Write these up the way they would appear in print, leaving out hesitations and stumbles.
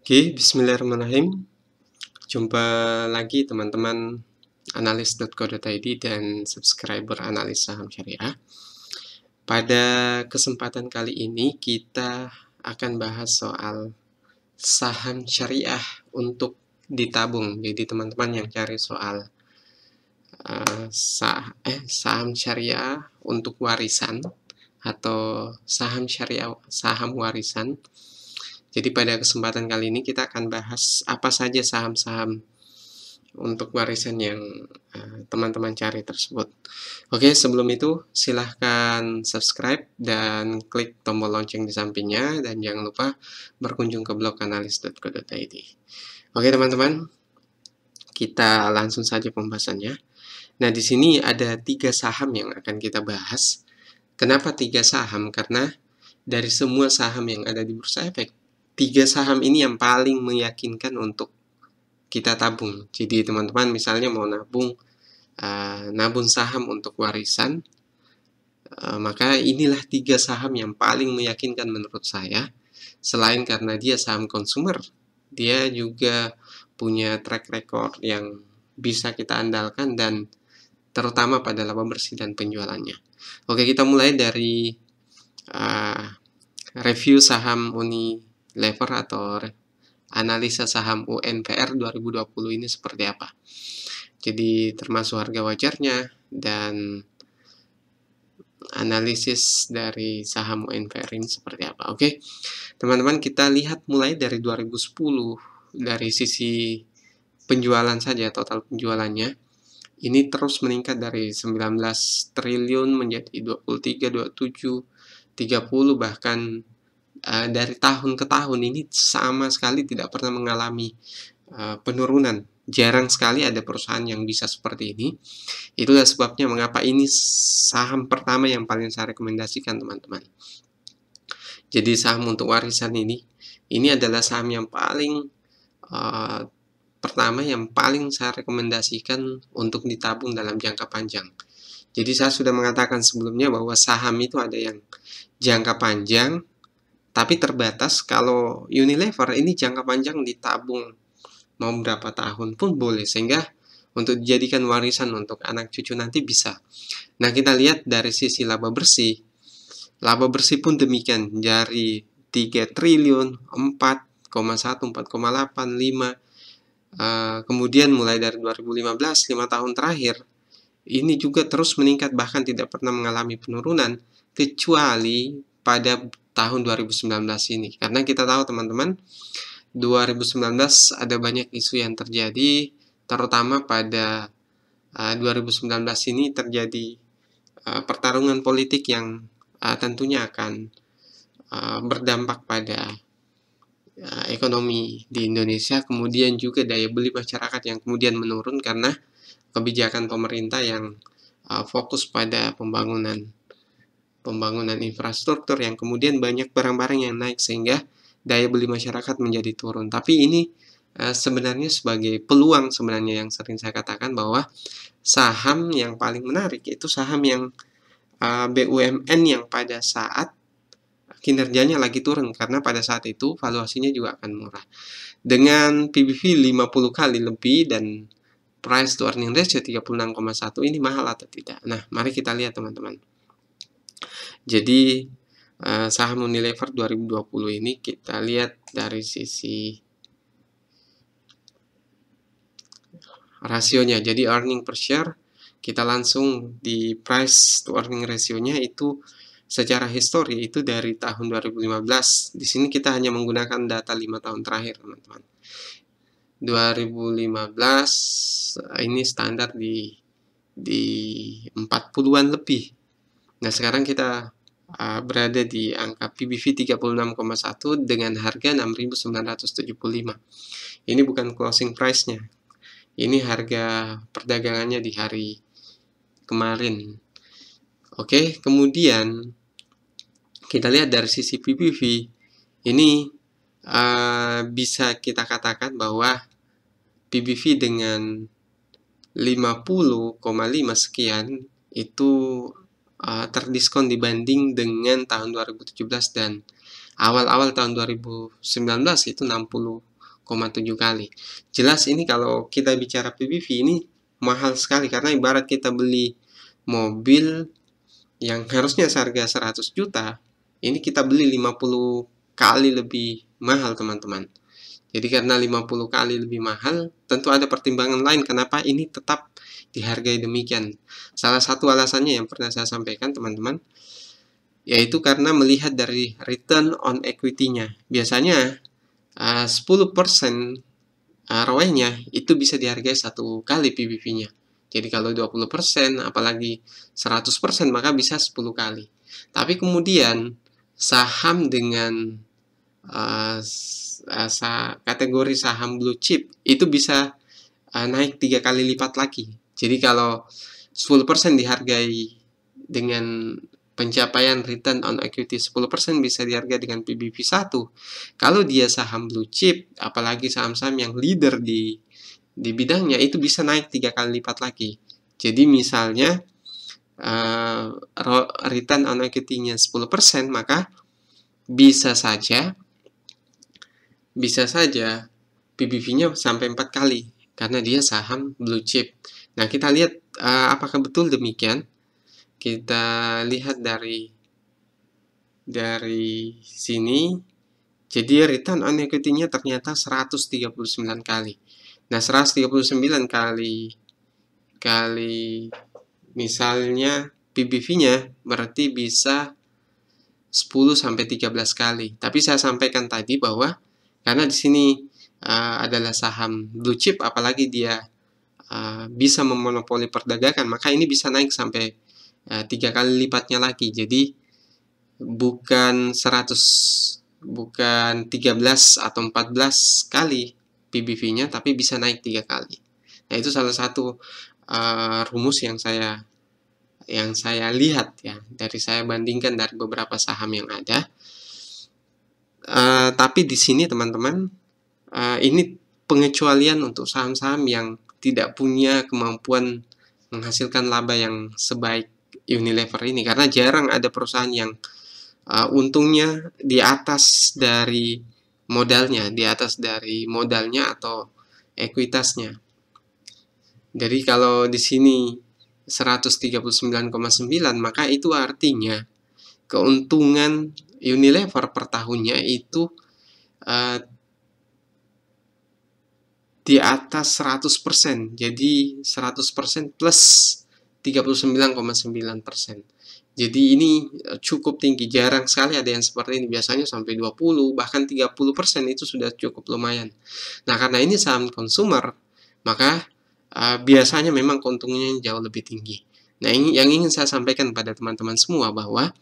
Oke, bismillahirrahmanirrahim. Jumpa lagi teman-teman analis.co.id dan subscriber analis saham syariah. Pada kesempatan kali ini kita akan bahas soal saham syariah untuk ditabung. Jadi teman-teman yang cari soal saham syariah untuk warisan atau saham syariah saham warisan. Jadi pada kesempatan kali ini kita akan bahas apa saja saham-saham untuk warisan yang teman-teman cari tersebut. Oke, sebelum itu silahkan subscribe dan klik tombol lonceng di sampingnya, dan jangan lupa berkunjung ke blog analis.co.id. Oke teman-teman, kita langsung saja pembahasannya. Nah, di sini ada 3 saham yang akan kita bahas. Kenapa 3 saham? Karena dari semua saham yang ada di Bursa Efek, 3 saham ini yang paling meyakinkan untuk kita tabung. Jadi teman-teman misalnya mau nabung saham untuk warisan, maka inilah 3 saham yang paling meyakinkan menurut saya. Selain karena dia saham konsumer, dia juga punya track record yang bisa kita andalkan dan terutama pada laba bersih dan penjualannya. Oke, kita mulai dari review saham Unilever atau analisa saham UNPR 2020 ini seperti apa. Jadi termasuk harga wajarnya dan analisis dari saham UNPR ini seperti apa. Oke, teman-teman, kita lihat mulai dari 2010 dari sisi penjualan saja. Total penjualannya ini terus meningkat dari 19 triliun menjadi 23, 27, 30, bahkan dari tahun ke tahun ini sama sekali tidak pernah mengalami penurunan. Jarang sekali ada perusahaan yang bisa seperti ini. Itulah sebabnya mengapa ini saham pertama yang paling saya rekomendasikan, teman-teman. Jadi saham untuk warisan ini adalah saham yang paling pertama yang paling saya rekomendasikan untuk ditabung dalam jangka panjang. Jadi saya sudah mengatakan sebelumnya bahwa saham itu ada yang jangka panjang tapi terbatas. Kalau Unilever ini jangka panjang ditabung mau berapa tahun pun boleh, sehingga untuk dijadikan warisan untuk anak cucu nanti bisa. Nah, kita lihat dari sisi laba bersih. Laba bersih pun demikian, dari 3 triliun, 4,1, 4,8, 5. Kemudian mulai dari 2015, 5 tahun terakhir, ini juga terus meningkat, bahkan tidak pernah mengalami penurunan, kecuali pada tahun 2019 ini. Karena kita tahu teman-teman, 2019 ada banyak isu yang terjadi, terutama pada 2019 ini terjadi pertarungan politik yang tentunya akan berdampak pada ekonomi di Indonesia, kemudian juga daya beli masyarakat yang kemudian menurun karena kebijakan pemerintah yang fokus pada pembangunan infrastruktur, yang kemudian banyak barang-barang yang naik sehingga daya beli masyarakat menjadi turun. Tapi ini sebenarnya sebagai peluang sebenarnya yang sering saya katakan, bahwa saham yang paling menarik itu saham yang BUMN yang pada saat kinerjanya lagi turun, karena pada saat itu valuasinya juga akan murah. Dengan PBV 50 kali lebih dan price to earning ratio 36,1, ini mahal atau tidak? Nah, mari kita lihat teman-teman. Jadi saham Unilever 2020 ini kita lihat dari sisi rasionya. Jadi earning per share, kita langsung di price to earning ratio-nya itu secara histori itu dari tahun 2015. Di sini kita hanya menggunakan data 5 tahun terakhir, teman-teman. 2015 ini standar di 40-an lebih. Nah, sekarang kita berada di angka PBV 36,1 dengan harga 6.975. Ini bukan closing price-nya. Ini harga perdagangannya di hari kemarin. Oke, kemudian kita lihat dari sisi PBV, ini bisa kita katakan bahwa PBV dengan 50,5 sekian itu terdiskon dibanding dengan tahun 2017 dan awal-awal tahun 2019 itu 60 kali. Jelas ini kalau kita bicara PBV ini mahal sekali, karena ibarat kita beli mobil yang harusnya seharga 100 juta, ini kita beli 50 kali lebih mahal, teman-teman. Jadi karena 50 kali lebih mahal, tentu ada pertimbangan lain kenapa ini tetap dihargai demikian. Salah satu alasannya yang pernah saya sampaikan, teman-teman, yaitu karena melihat dari return on equity-nya. Biasanya 10% ROE-nya itu bisa dihargai 1 kali PBV-nya. Jadi kalau 20%, apalagi 100%, maka bisa 10 kali. Tapi kemudian saham dengan kategori saham blue chip itu bisa naik 3 kali lipat lagi. Jadi kalau 10% dihargai dengan pencapaian return on equity 10% bisa dihargai dengan PBV 1. Kalau dia saham blue chip, apalagi saham-saham yang leader di bidangnya, itu bisa naik 3 kali lipat lagi. Jadi misalnya return on equity-nya 10%, maka bisa saja PBV-nya sampai 4 kali karena dia saham blue chip. Nah, kita lihat apakah betul demikian. Kita lihat dari sini. Jadi return on equity-nya ternyata 139 kali. Nah, 139 kali misalnya PBV-nya berarti bisa 10-13 kali. Tapi saya sampaikan tadi bahwa karena di sini adalah saham blue chip, apalagi dia bisa memonopoli perdagangan, maka ini bisa naik sampai 3 kali lipatnya lagi. Jadi bukan 13 atau 14 kali PBV-nya, tapi bisa naik 3 kali. Nah, itu salah satu rumus yang saya lihat ya, dari saya bandingkan dari beberapa saham yang ada. Tapi di sini teman-teman, ini pengecualian untuk saham-saham yang tidak punya kemampuan menghasilkan laba yang sebaik Unilever ini, karena jarang ada perusahaan yang untungnya di atas dari modalnya, atau ekuitasnya. Jadi kalau di sini 139,9, maka itu artinya keuntungan Unilever per tahunnya itu di atas 100%. Jadi 100% plus 39,9%. Jadi ini cukup tinggi, jarang sekali ada yang seperti ini. Biasanya sampai 20, bahkan 30% itu sudah cukup lumayan. Nah, karena ini saham konsumer, maka biasanya memang keuntungannya jauh lebih tinggi. Nah, yang ingin saya sampaikan pada teman-teman semua bahwa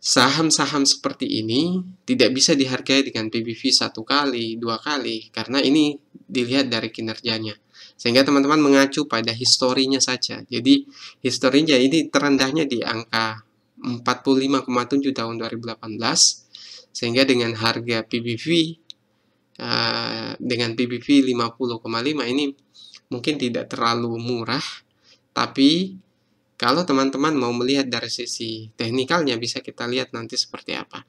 saham-saham seperti ini tidak bisa dihargai dengan PBV 1 kali, 2 kali, karena ini dilihat dari kinerjanya. Sehingga teman-teman mengacu pada historinya saja. Jadi historinya ini terendahnya di angka 45,7 tahun 2018, sehingga dengan harga PBV dengan PBV 50,5 ini mungkin tidak terlalu murah, tapi kalau teman-teman mau melihat dari sisi teknikalnya, bisa kita lihat nanti seperti apa.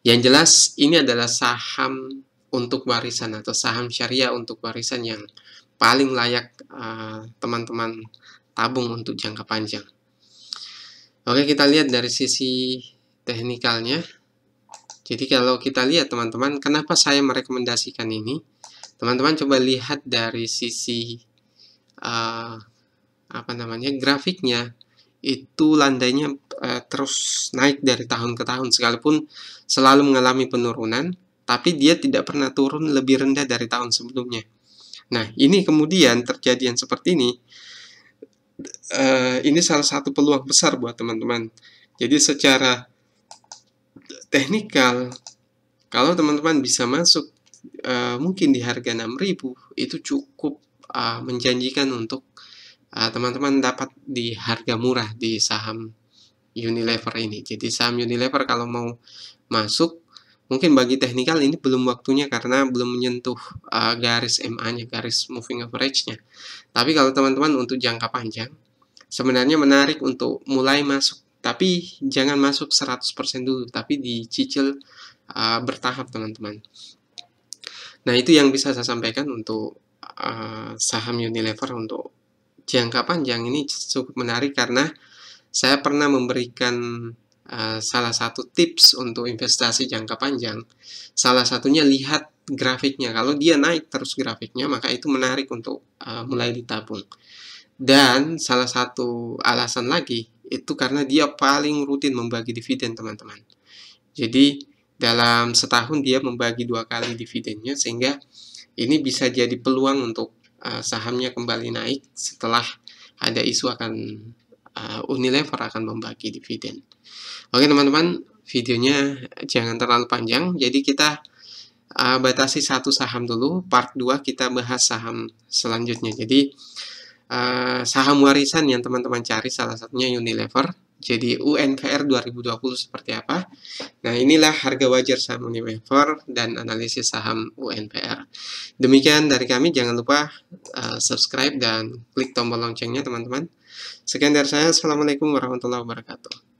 Yang jelas ini adalah saham untuk warisan atau saham syariah untuk warisan yang paling layak teman-teman tabung untuk jangka panjang. Oke, kita lihat dari sisi teknikalnya. Jadi kalau kita lihat teman-teman, kenapa saya merekomendasikan ini? Teman-teman coba lihat dari sisi grafiknya, itu landainya terus naik dari tahun ke tahun, sekalipun selalu mengalami penurunan, tapi dia tidak pernah turun lebih rendah dari tahun sebelumnya. Nah, ini kemudian terjadi yang seperti ini. Ini salah satu peluang besar buat teman-teman. Jadi secara teknikal, kalau teman-teman bisa masuk mungkin di harga 6.000, itu cukup menjanjikan untuk teman-teman dapat di harga murah di saham Unilever ini. Jadi saham Unilever kalau mau masuk, mungkin bagi teknikal ini belum waktunya karena belum menyentuh garis MA-nya, garis moving average-nya. Tapi kalau teman-teman untuk jangka panjang, sebenarnya menarik untuk mulai masuk. Tapi jangan masuk 100% dulu, tapi dicicil bertahap teman-teman. Nah, itu yang bisa saya sampaikan untuk saham Unilever untuk jangka panjang ini cukup menarik karena saya pernah memberikan salah satu tips untuk investasi jangka panjang. Salah satunya lihat grafiknya. Kalau dia naik terus grafiknya, maka itu menarik untuk mulai ditabung. Dan salah satu alasan lagi itu karena dia paling rutin membagi dividen, teman-teman. Jadi dalam setahun dia membagi 2 kali dividennya, sehingga ini bisa jadi peluang untuk sahamnya kembali naik setelah ada isu akan Unilever akan membagi dividen. Oke teman-teman, videonya jangan terlalu panjang, jadi kita batasi satu saham dulu, part 2 kita bahas saham selanjutnya. Jadi saham warisan yang teman-teman cari salah satunya Unilever. Jadi UNVR 2020 seperti apa? Nah, inilah harga wajar saham Unilever dan analisis saham UNVR. Demikian dari kami, jangan lupa subscribe dan klik tombol loncengnya teman-teman. Sekian dari saya, Assalamualaikum warahmatullahi wabarakatuh.